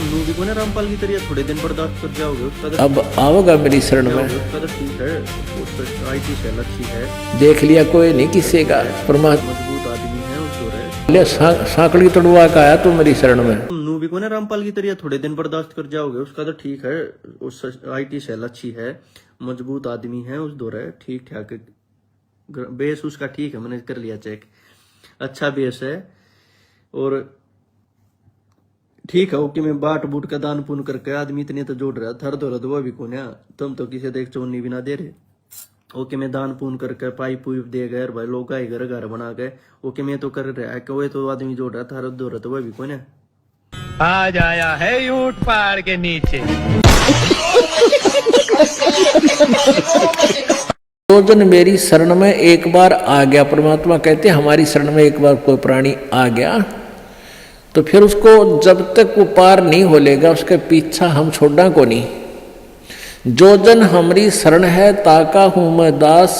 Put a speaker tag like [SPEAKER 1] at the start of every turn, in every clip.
[SPEAKER 1] नू भी को ना रामपाल की तरह थोड़े दिन बर्दाश्त कर जाओगे उसका तो
[SPEAKER 2] अब आओगा मेरी शरण में।
[SPEAKER 1] उसका तो ठीक है, उसका IT सेल अच्छी है,
[SPEAKER 2] देख लिया कोई नहीं किसी का, परमात्मा
[SPEAKER 1] मजबूत आदमी है उस दो रहे।
[SPEAKER 2] सांकड़ी तोड़वा का आया तू मेरी शरण में।
[SPEAKER 1] नू भी को ना रामपाल की तरह थोड़े दिन बर्दाश्त कर जाओगे उसका तो ठीक है, उस IT सेल अच्छी है, मजबूत आदमी है उस दो रहे, ठीक ठाक बेस उसका ठीक है, मैंने कर लिया चेक, अच्छा बेस है और ठीक है। ओके मैं बाट बूट का दान पुण्य करके आदमी इतने तो जोड़ रहा थर दो रदवा भी को ना, तुम तो किसी देख चोनी भी ना दे रहे। ओके मैं दान पुण्य करके पाइप पुइप दे गए भाई लोग आए घर घर बना गए, ओके मैं तो कर रहा है कि वो तो आदमी जोड़ रहा था दो रदवा भी को ना।
[SPEAKER 3] आज आया है ऊंट पहाड़ के नीचे।
[SPEAKER 2] तो जन मेरी शरण में एक बार आ गया, परमात्मा कहते हमारी शरण में एक बार कोई प्राणी आ गया तो फिर उसको जब तक वो पार नहीं हो लेगा उसके पीछा हम छोड़ना को नहीं। जो जन हमारी शरण है ताका हूं मैं दास,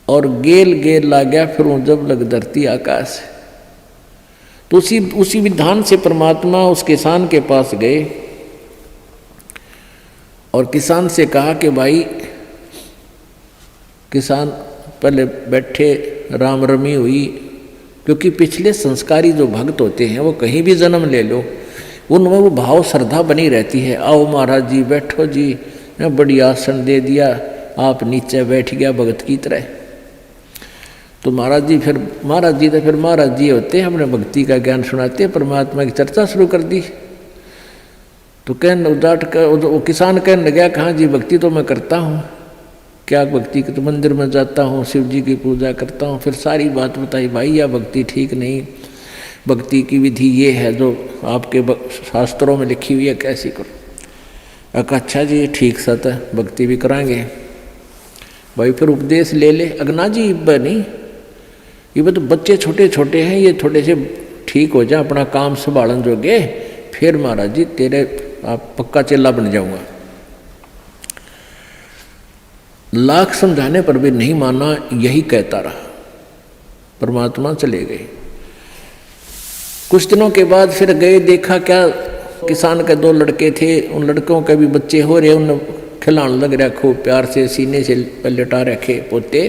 [SPEAKER 2] और गेल गेल ला गया फिर वो जब लग धरती आकाश। तो उसी विधान से परमात्मा उस किसान के पास गए और किसान से कहा कि भाई, किसान पहले बैठे, राम रमी हुई, क्योंकि पिछले संस्कारी जो भक्त होते हैं वो कहीं भी जन्म ले लो उनमें वो भाव श्रद्धा बनी रहती है। आओ महाराज जी बैठो जी, बड़ी आसन दे दिया, आप नीचे बैठ गया भगत की तरह। तो महाराज जी तो फिर महाराज जी होते हैं, हमने भक्ति का ज्ञान सुनाते, परमात्मा की चर्चा शुरू कर दी। तो कहने उदाट कर वो किसान कहने लगा, कहाँ जी भक्ति तो मैं करता हूँ, क्या भक्ति के तो मंदिर में जाता हूँ, शिव जी की पूजा करता हूँ। फिर सारी बात बताई, भाई यह भक्ति ठीक नहीं, भक्ति की विधि ये है जो आपके शास्त्रों में लिखी हुई है, कैसी करो। अच्छा जी ठीक सत है, भक्ति भी कराएंगे भाई, फिर उपदेश ले ले। अगना जी इब्बा नहीं, ये तो बच्चे छोटे छोटे हैं, ये थोड़े से ठीक हो जाए, अपना काम संभालन जोगे, फिर महाराज जी तेरे आप पक्का चेला बन जाऊंगा। लाख समझाने पर भी नहीं माना, यही कहता रहा। परमात्मा चले गए। कुछ दिनों के बाद फिर गए, देखा क्या किसान के दो लड़के थे, उन लड़कों के भी बच्चे हो रहे, उन खिलाने लग रहा खूब प्यार से, सीने से लटा रखे पोते।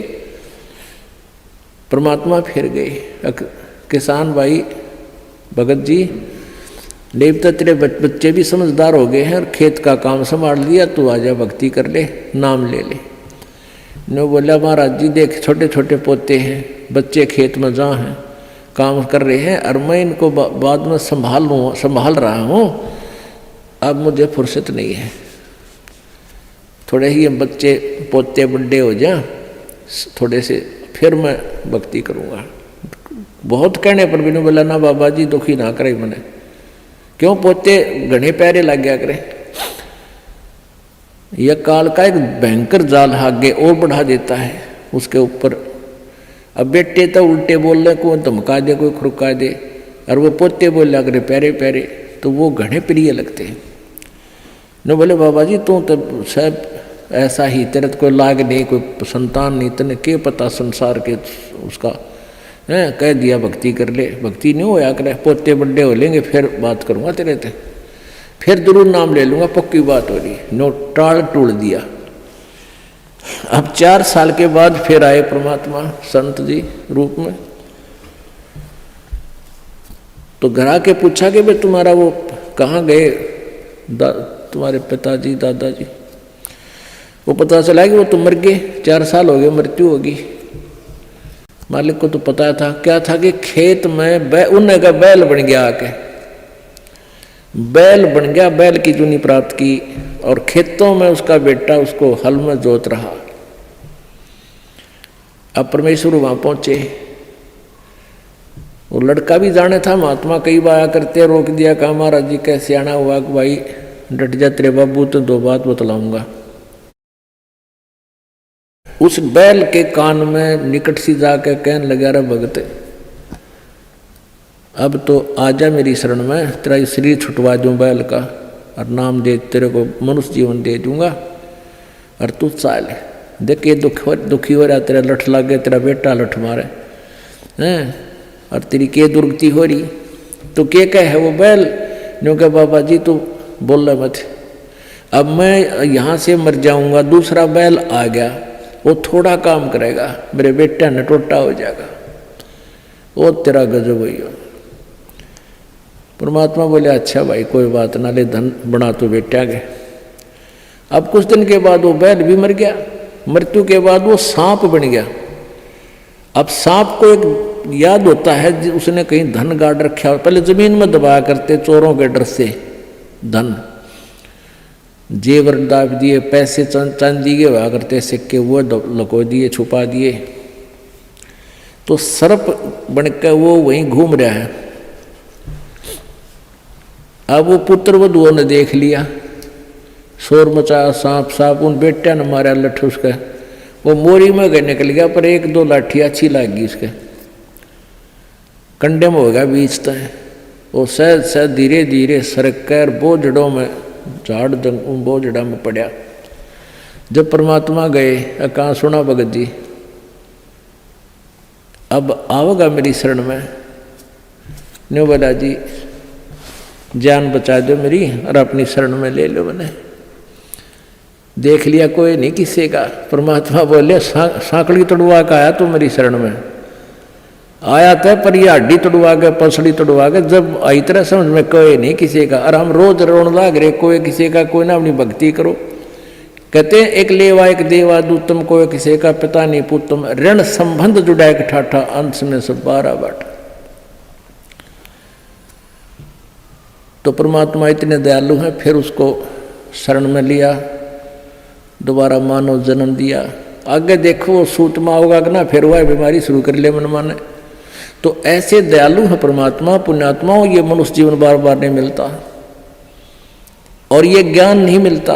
[SPEAKER 2] परमात्मा फिर गए, किसान भाई भगत जी देवता तेरे बच्चे भी समझदार हो गए हैं और खेत का काम संभाल लिया, तू आजा भक्ति कर ले, नाम ले ले। ने बोला महाराज जी देख छोटे छोटे पोते हैं, बच्चे खेत में जहाँ हैं काम कर रहे हैं, और मैं इनको बाद में संभाल रहा हूँ, अब मुझे फुर्सत नहीं है, थोड़े ही बच्चे पोते बड़े हो जाए थोड़े से, फिर मैं भक्ति करूँगा। बहुत कहने पर भी नहीं बोला, ना बाबा जी दुखी ना करे मैंने, क्यों पोते घने पैरे लग गया करे। यह काल का एक भयंकर जाल आगे और बढ़ा देता है उसके ऊपर। अब बेटे तो उल्टे बोल रहे, कोई धमका दे, कोई खुड़का दे, और वो पोते बोल लग रहे प्यारे प्यारे, तो वो घने प्रिय लगते हैं। न बोले बाबा जी तू तो सब ऐसा ही, तेरे तो कोई लाग नहीं, कोई संतान नहीं, तेने क्या पता संसार के उसका है, कह दिया भक्ति कर ले, भक्ति नहीं होया करे, पोते बड़े हो लेंगे फिर बात करूँगा तेरे से, फिर जरूर नाम ले लूँगा, पक्की बात हो रही। नो टाल टूल दिया। अब 4 साल के बाद फिर आए परमात्मा संत जी रूप में। तो घर आके पूछा कि भाई तुम्हारा वो कहाँ गए तुम्हारे पिताजी दादाजी। वो पता चला कि वो तो मर गए, 4 साल हो गए, मृत्यु होगी। मालिक को तो पता था, क्या था कि खेत में उन्हें का बैल बन गया, आके बैल बन गया, बैल की चुनी प्राप्त की, और खेतों में उसका बेटा उसको हल में जोत रहा। अब परमेश्वर वहां पहुंचे, वो लड़का भी जाने था, महात्मा कई बार आया करते, रोक दिया, कहा महाराज जी कैसे आना हुआ कि भाई डट जा तेरे बाबू, तो 2 बात बतलाऊंगा। उस बैल के कान में निकट सी जाकर कहने लगा, रे भगत अब तो आजा मेरी शरण में, तेरा शरीर छुटवा दूं बैल का, और नाम दे तेरे को मनुष्य जीवन दे दूंगा, और तू चाल देख ये दुखी हो रहा, तेरा लठ लग गया, तेरा बेटा लठ मारे हैं, और तेरी के दुर्गति हो रही। तो क्या कहे वो बैल क्योंकि बाबा जी तो बोल रहे मत, अब मैं यहाँ से मर जाऊंगा, दूसरा बैल आ गया, वो थोड़ा काम करेगा, मेरे बेटा ने टोटा हो जाएगा, वो तेरा गजब हुई हो। परमात्मा बोले अच्छा भाई कोई बात ना, ले धन बना तो बेटा गए। अब कुछ दिन के बाद वो बैल भी मर गया, मृत्यु के बाद वो सांप बन गया। अब सांप को एक याद होता है उसने कहीं धन गाड़ रखा, पहले जमीन में दबाया करते चोरों के डर से, धन जेवर दाब दिए, पैसे चांदी के हुआ करते सिक्के, वो लको दिए, छुपा दिए। तो सर्प बनकर वो वहीं घूम रहा है। अब वो पुत्र वधुओं ने देख लिया, शोर मचाया, सांप सांप, उन बेटा ने मारा लठ उसका, वो मोरी में गए निकल गया, पर एक दो लाठी अच्छी लगी उसके, कंडे में हो गया बीच तक। वो सहज सहज धीरे धीरे सरक कर बोझड़ों में, झाड़ बोझड़ा में पड़ा। जब परमात्मा गए, कहाँ सुना भगत जी अब आओगा मेरी शरण में, न्यू बोला जी जान बचा दो मेरी और अपनी शरण में ले लो। मैंने देख लिया कोई नहीं किसी का। परमात्मा बोले सांकड़ी तोड़वा का आया तू मेरी शरण में, आया था पर ये हड्डी तोड़वा के, पसड़ी तोड़वा के, जब आई तरह समझ में कोई नहीं किसी का। और हम रोज रोन लाग रहे कोई किसी का, कोई ना अपनी भक्ति करो। कहते हैं एक लेवा एक देवा दूतम, कोई किसी का पिता नहीं पुतम, ऋण संबंध जुड़ा एक ठाठा, अंश में सब 12 बाट। तो परमात्मा इतने दयालु हैं, फिर उसको शरण में लिया, दोबारा मानव जन्म दिया। आगे देखो वो सूत में होगा कि ना, फिर वह बीमारी शुरू कर ले मन माने। तो ऐसे दयालु है परमात्मा, पुण्यात्माओं। ये मनुष्य जीवन बार बार नहीं मिलता, और ये ज्ञान नहीं मिलता।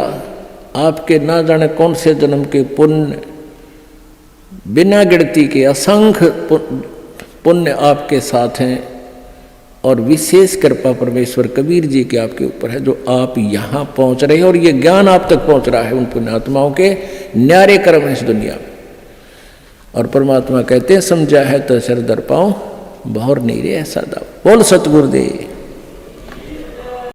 [SPEAKER 2] आपके ना जाने कौन से जन्म के पुण्य, बिना गिनती के असंख्य पुण्य आपके साथ हैं, और विशेष कृपा परमेश्वर कबीर जी के आपके ऊपर है, जो आप यहाँ पहुँच रहे हैं, और ये ज्ञान आप तक पहुँच रहा है उन पुण्यात्माओं के न्यारे कर्म है इस दुनिया में। और परमात्मा कहते हैं समझा है तो सिर दर पाओ, बहुर नहीं रे ऐसा दाव। बोल सतगुरुदेव।